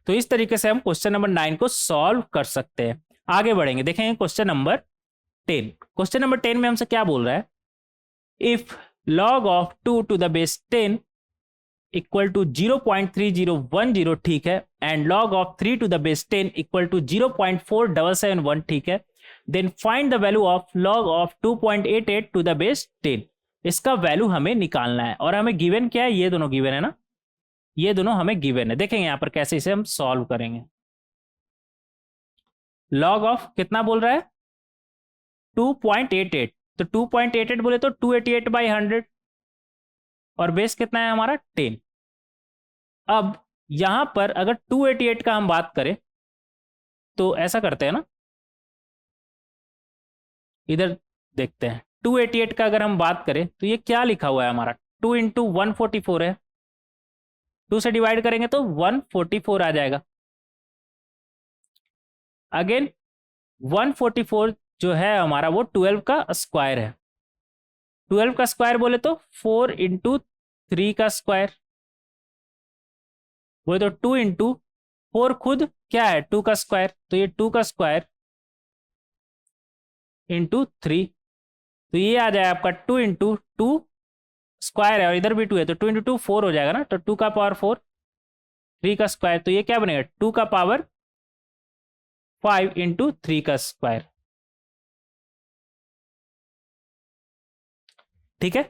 तो इस तरीके से हम क्वेश्चन नंबर 9 को सॉल्व कर सकते हैं। आगे बढ़ेंगे, देखेंगे क्वेश्चन नंबर 10। क्वेश्चन नंबर 10 में हमसे क्या बोल रहा है, if log of 2 to the base 10 equal to 0.3010, ठीक है, and log of 3 to the base 10 equal to 0.4771, ठीक है, then find the value of log of 2.88 to the base 10। इसका वैल्यू हमें निकालना है और हमें गिवन क्या है, ये दोनों गिवन है ना, ये दोनों हमें गिवन है। देखेंगे यहां पर कैसे इसे हम सॉल्व करेंगे। log ऑफ कितना बोल रहा है 2.88, तो 2.88 बोले तो 288/100, और बेस कितना है हमारा 10। अब यहां पर अगर 288 का हम बात करें तो ऐसा करते हैं ना, इधर देखते हैं 288 का अगर हम बात करें तो ये क्या लिखा हुआ है हमारा 2 इंटू 144 है, 2 से डिवाइड करेंगे तो 144 आ जाएगा। अगेन 144 जो है हमारा वो 12 का स्क्वायर है, 12 का स्क्वायर बोले तो 4 इंटू 3 का स्क्वायर, बोले तो 2 इंटू 4 खुद क्या है 2 का स्क्वायर, तो ये 2 का स्क्वायर इंटू 3, तो ये आ जाए आपका 2 इंटू 2 स्क्वायर है और इधर भी 2 है तो 2 इंटू 2 4 हो जाएगा ना, तो 2 का पावर 4, 3 का स्क्वायर, तो ये क्या बनेगा 2 का पावर 5 इंटू 3 का स्क्वायर। ठीक है,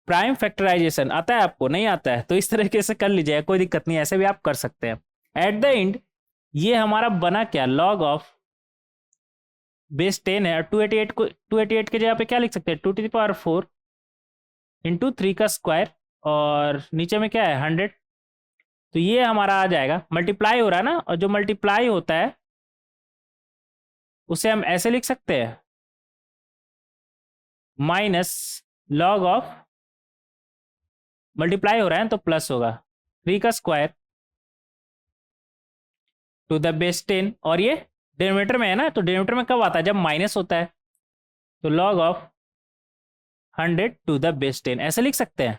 प्राइम फैक्टराइजेशन आता है आपको, नहीं आता है तो इस तरीके से कर लीजिए, कोई दिक्कत नहीं है, ऐसे भी आप कर सकते हैं। एट द एंड ये हमारा बना क्या log ऑफ बेस 10 है और 288 के जगह पे क्या लिख सकते हैं 2⁴ इंटू 3 का स्क्वायर और नीचे में क्या है 100। तो ये हमारा आ जाएगा, मल्टीप्लाई हो रहा है ना, और जो मल्टीप्लाई होता है उसे हम ऐसे लिख सकते हैं माइनस लॉग ऑफ, मल्टीप्लाई हो रहा है तो प्लस होगा 3 का स्क्वायर टू द बेस 10, और ये डिनोमिनेटर में है ना, तो डिनोमिनेटर में कब आता है जब माइनस होता है, तो log of 100 to the base 10 ऐसे लिख सकते हैं।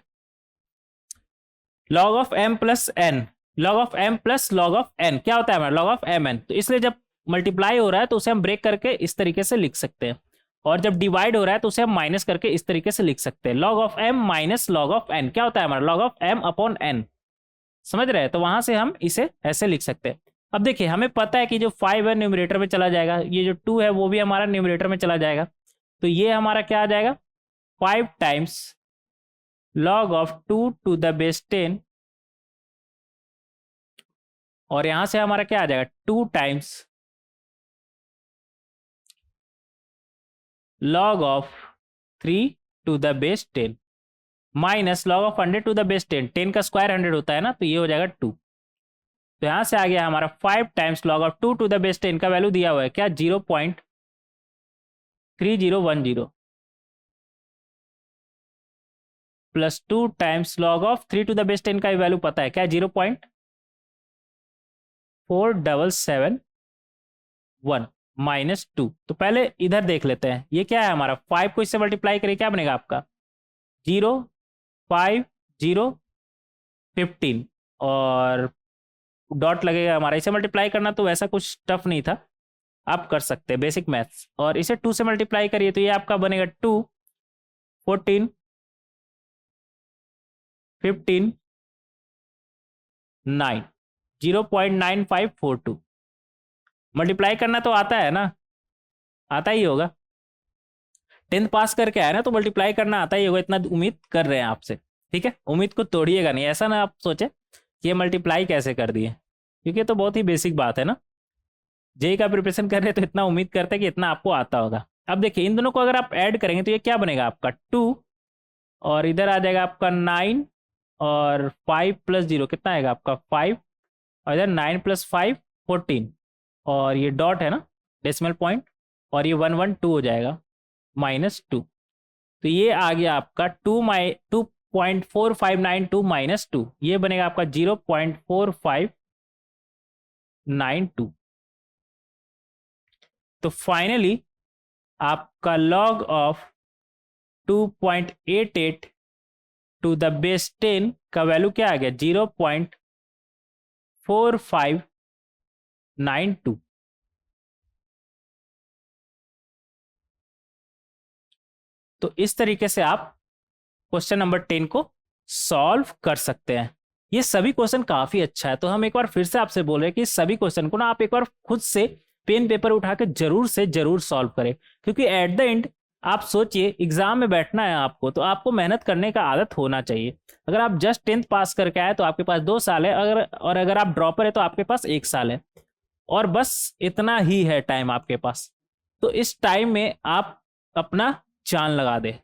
Log of m plus n, log of m plus log of n क्या होता है हमारा लॉग ऑफ mn, तो इसलिए जब मल्टीप्लाई हो रहा है तो उसे हम ब्रेक करके इस तरीके से लिख सकते हैं, और जब डिवाइड हो रहा है तो उसे हम माइनस करके इस तरीके से लिख सकते हैं। Log of m minus log of n क्या होता है हमारा log of m upon n, समझ रहे हैं, तो वहां से हम इसे ऐसे लिख सकते हैं। अब देखिए हमें पता है कि जो 5 है न्यूमरेटर में चला जाएगा, ये जो 2 है वो भी हमारा न्यूमरेटर में चला जाएगा, तो ये हमारा क्या आ जाएगा 5 times log of 2 to the base 10, और यहां से हमारा क्या आ जाएगा 2 times log of 3 to the base 10 minus log of 100 to the base 10, 10 का स्क्वायर 100 होता है ना, तो ये हो जाएगा 2। तो यहां से आ गया हमारा 5 times log of 2 to the base 10 का वैल्यू दिया हुआ है क्या 0.3010 plus 2 times log of 3 to the base 10 का वैल्यू पता है क्या 0.4771 माइनस 2। तो पहले इधर देख लेते हैं ये क्या है हमारा 5 को इससे मल्टीप्लाई करिए क्या बनेगा आपका 0 5 0 15 और डॉट लगेगा हमारा, इसे मल्टीप्लाई करना तो वैसा कुछ टफ नहीं था, आप कर सकते हैं बेसिक मैथ्स, और इसे 2 से मल्टीप्लाई करिए तो ये आपका बनेगा 2 14 15 9 0.9542 मल्टीप्लाई करना तो आता है ना, आता ही होगा, 10th पास करके आया ना तो मल्टीप्लाई करना आता ही होगा, इतना उम्मीद कर रहे हैं आपसे, ठीक है, उम्मीद को तोड़िएगा नहीं, ऐसा ना आप सोचे कि ये मल्टीप्लाई कैसे कर दिए, क्योंकि ये तो बहुत ही बेसिक बात है ना, जेई का प्रिपरेशन कर रहे हैं तो इतना उम्मीद करते हैं कि इतना आपको आता होगा। अब देखिए इन दोनों को अगर आप ऐड करेंगे तो ये क्या बनेगा आपका 2 और इधर आ जाएगा आपका 9 और 5 प्लस 0 कितना आएगा आपका 5 और इधर 9 प्लस 5 14 और ये डॉट है ना डेसिमल पॉइंट और ये 112 हो जाएगा -2, तो ये आ गया आपका 2.4592 -2, ये बनेगा आपका 0.4592। तो फाइनली आपका log of 2.88 to the base 10 का वैल्यू क्या आ गया 0.4592। तो इस तरीके से आप क्वेश्चन नंबर 10 को सॉल्व कर सकते हैं। ये सभी क्वेश्चन काफी अच्छा है, तो हम एक बार फिर से आपसे बोल रहे हैं कि सभी क्वेश्चन को ना आप एक बार खुद से पेन पेपर उठा के जरूर से जरूर सॉल्व करें, क्योंकि एट द एंड आप सोचिए एग्जाम में बैठना है आपको, तो आपको मेहनत करने का आदत होना चाहिए। अगर आप जस्ट 10th पास करके आए तो आपके पास 2 साल है, अगर आप ड्रॉपर है तो आपके पास 1 साल है, और बस इतना ही है टाइम आपके पास। तो इस टाइम में आप अपना जान लगा दे,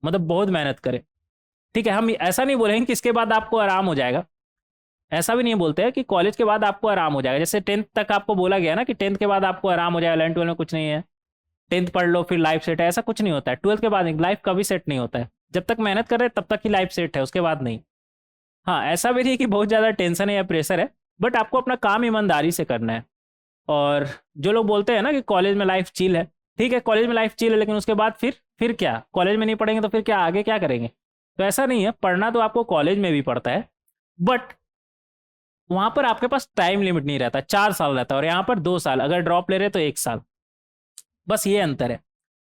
मतलब बहुत मेहनत करें, ठीक है। हम ऐसा नहीं बोलेंगे कि इसके बाद आपको आराम हो जाएगा, ऐसा भी नहीं बोलते हैं कि कॉलेज के बाद आपको आराम हो जाएगा, जैसे 10th तक आपको बोला गया ना कि 10th के बाद आपको आराम हो जाएगा, 11 12 में कुछ नहीं है, 10th पढ़ लो फिर लाइफ सेट है, ऐसा कुछ नहीं होता है। 12th के बाद लाइफ कभी सेट नहीं होता है, जब तक मेहनत कर रहे हैं तब तक ही लाइफ सेट है, उसके बाद नहीं। हाँ ऐसा भी नहीं कि बहुत ज़्यादा टेंशन है या प्रेशर है, बट आपको अपना काम ईमानदारी से करना है। और जो लोग बोलते हैं ना कि कॉलेज में लाइफ चिल है, ठीक है कॉलेज में लाइफ चिल है, लेकिन उसके बाद फिर क्या, कॉलेज में नहीं पढ़ेंगे तो फिर क्या आगे क्या करेंगे, तो ऐसा नहीं है, पढ़ना तो आपको कॉलेज में भी पड़ता है, बट वहां पर आपके पास टाइम लिमिट नहीं रहता, 4 साल रहता है, और यहाँ पर 2 साल, अगर ड्रॉप ले रहे तो 1 साल, बस ये अंतर है।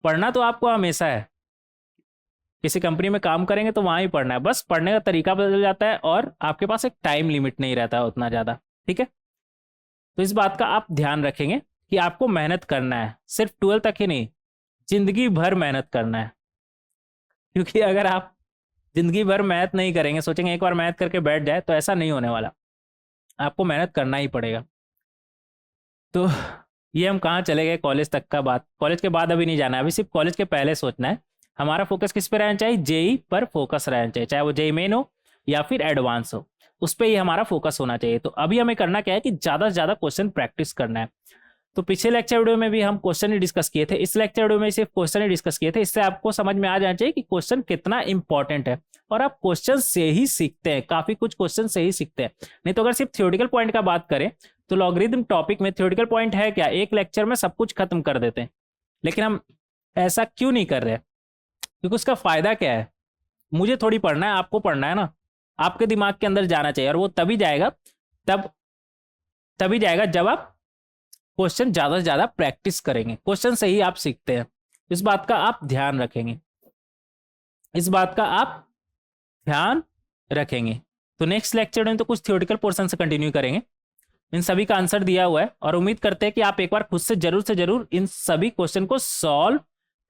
पढ़ना तो आपको हमेशा है, किसी कंपनी में काम करेंगे तो वहां ही पढ़ना है, बस पढ़ने का तरीका बदल जाता है और आपके पास एक टाइम लिमिट नहीं रहता है उतना ज़्यादा, ठीक है। तो इस बात का आप ध्यान रखेंगे कि आपको मेहनत करना है, सिर्फ 12 तक ही नहीं, जिंदगी भर मेहनत करना है, क्योंकि अगर आप जिंदगी भर मेहनत नहीं करेंगे, सोचेंगे एक बार मेहनत करके बैठ जाए, तो ऐसा नहीं होने वाला, आपको मेहनत करना ही पड़ेगा। तो ये हम कहाँ चले गए, कॉलेज तक का बात, कॉलेज के बाद अभी नहीं जाना है, अभी सिर्फ कॉलेज के पहले सोचना है। हमारा फोकस किस पे रहना चाहिए, जेई पर फोकस रहना चाहिए, चाहे वो जेई मेन हो या फिर एडवांस हो, उस पर ही हमारा फोकस होना चाहिए। तो अभी हमें करना क्या है कि ज़्यादा से ज़्यादा क्वेश्चन प्रैक्टिस करना है। तो पिछले लेक्चर वीडियो में भी हम क्वेश्चन ही डिस्कस किए थे, इस लेक्चर वीडियो में सिर्फ क्वेश्चन ही डिस्कस किए थे। इससे आपको समझ में आ जाना चाहिए कि क्वेश्चन कितना इंपॉर्टेंट है, और आप क्वेश्चन से ही सीखते हैं, काफी कुछ क्वेश्चन से ही सीखते हैं। नहीं तो अगर सिर्फ थ्योरेटिकल पॉइंट का बात करें तो लॉगरिथम टॉपिक में थ्योरेटिकल पॉइंट है क्या, एक लेक्चर में सब कुछ खत्म कर देते हैं। लेकिन हम ऐसा क्यों नहीं कर रहे, क्योंकि उसका फायदा क्या है, मुझे थोड़ी पढ़ना है, आपको पढ़ना है ना, आपके दिमाग के अंदर जाना चाहिए, और वो तभी जाएगा तभी जाएगा जब आप क्वेश्चन ज्यादा से ज्यादा प्रैक्टिस करेंगे। क्वेश्चन से ही आप सीखते हैं, इस बात का आप ध्यान रखेंगे, इस बात का आप ध्यान रखेंगे। तो नेक्स्ट लेक्चर में तो कुछ थ्योरेटिकल पोर्शन से कंटिन्यू करेंगे, इन सभी का आंसर दिया हुआ है, और उम्मीद करते हैं कि आप एक बार खुद से जरूर इन सभी क्वेश्चन को सॉल्व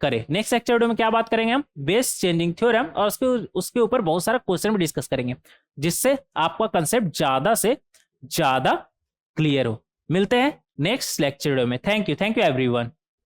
करें। नेक्स्ट लेक्चर वीडियो में क्या बात करेंगे हम, बेस चेंजिंग थ्योरम, और उसके ऊपर बहुत सारा क्वेश्चन भी डिस्कस करेंगे, जिससे आपका कंसेप्ट ज्यादा से ज्यादा क्लियर हो। मिलते हैं नेक्स्ट लेक्चर वीडियो में। Thank you everyone.